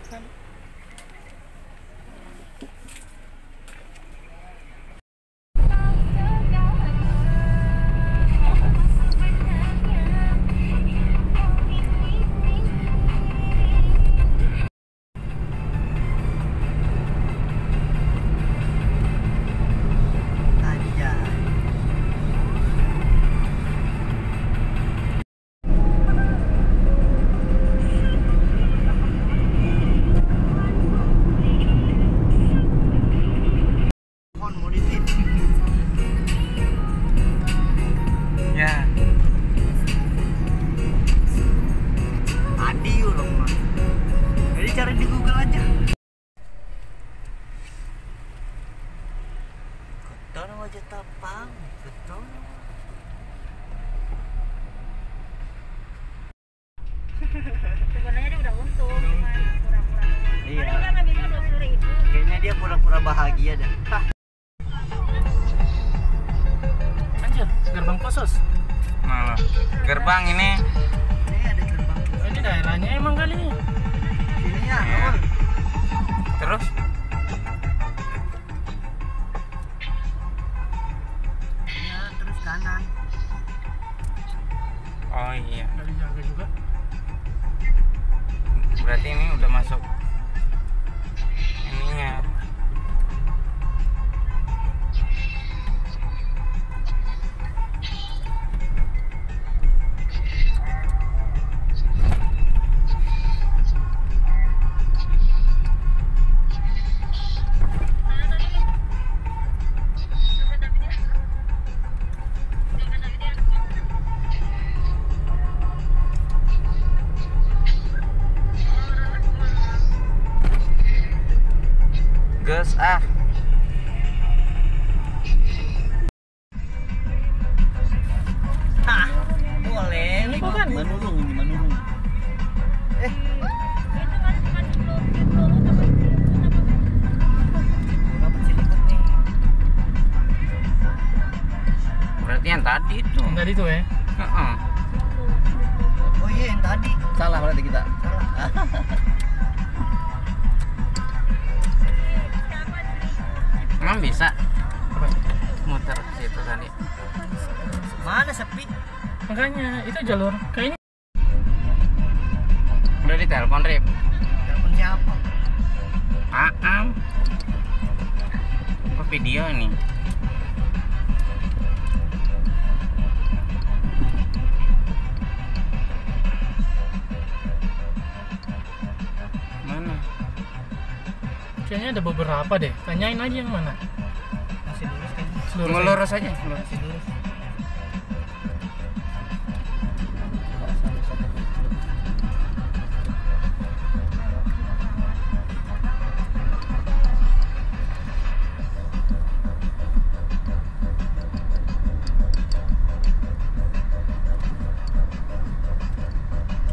Kan? Wajah tapang, betul. Sebenarnya dia udah untung, cuma pura-pura doang. Iya. Padahal kan ngambilnya 20.000. Kayaknya dia pura-pura bahagia dah. Anjir, gerbang khusus. Malah gerbang ini. Ini ada gerbang. Ini daerahnya emang kali. Sini ya, Iya. Terus ya, terus kanan. oh iya, Nggak dijaga juga. berarti ini udah masuk ininya. Gas ah. Hah, boleh. Ini bukan? Manurung ini, manurung. Dapat siliput nih. Berarti yang tadi itu. Tadi tuh ya. Heeh. Oh iya, yang tadi. Salah berarti kita. Salah. Emang bisa Apa? muter ke situ tadi? Mana sepi? Makanya itu jalur kayak ini. Udah ditelepon Rip. Telepon siapa? Aam. Apa video nih? Mana? Kayaknya ada beberapa deh. Tanyain aja yang mana. Masih lurus kayaknya. Lurus aja. Ngelurus aja. Masih lurus.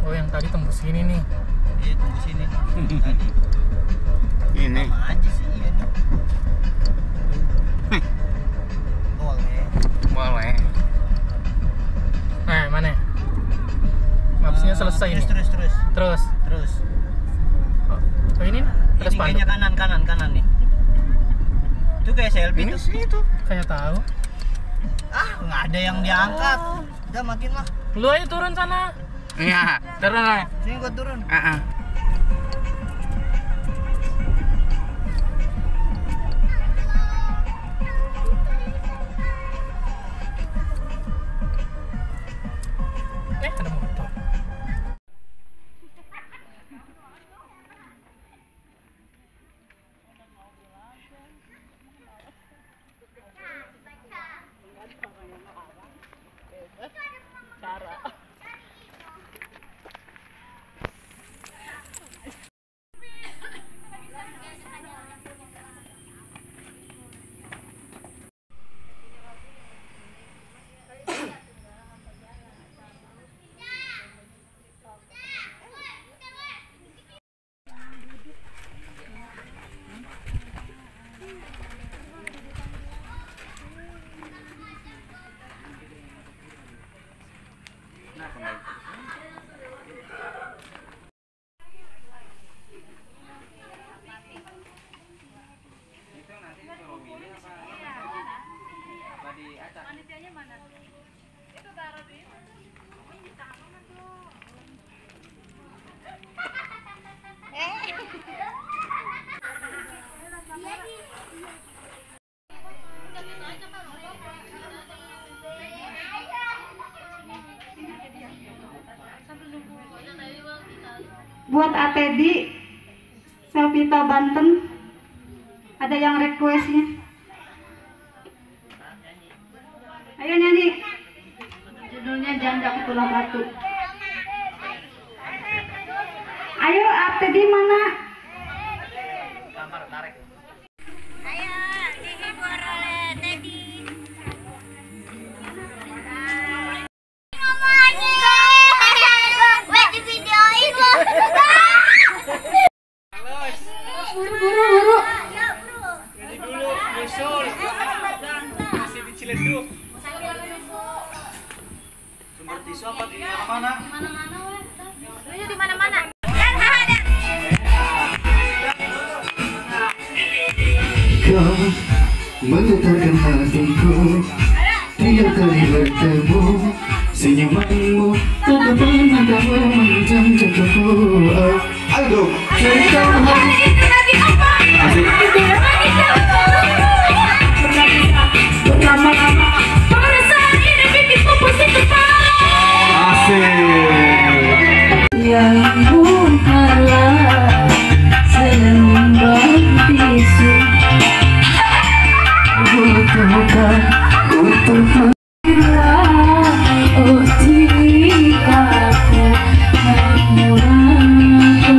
Oh, yang tadi tembus sini nih. Iya, tunggu sini. Tadi. Ini. Sama aja sih, iya nih. Boleh. Boleh. Nah, mana? Mapsnya selesai Terus, nih. terus, terus. Terus. Terus. Oh, ini ada Ini kayaknya spanduk. kanan nih. Itu kayak selfie Ini tuh. sih itu. Kayak tahu. Ah, nggak ada yang diangkat. Udah matiin lah. Lu aja turun sana. Iya, turun lah. Sini gua turun. Heeh. Ada motor. buat Atedi Selvita Banten. Ada yang requestnya? Ayo nyanyi. Judulnya Janda Pulau Batu. Ayo Atedi mana? Ayo, dihibur oleh Teddy. Weh, di videoin loh. Buru. Ya, bro. Jadi dulu nyusul. Masih di Ciledug. Sumber tisu apa di mana? Mana-mana weh. Lu di mana-mana. Dan ada. Kau menggetarkan hatiku tiap kali bertemu, senyumanmu tak pernah kau memanjang jatuhku. Ayo cerita asik. Berlama-lama perasaan ini bikinku pusing kepala. Asik. Yang menghalang sembang bisu. Butuhkan untuk Oh jika aku mengurangku.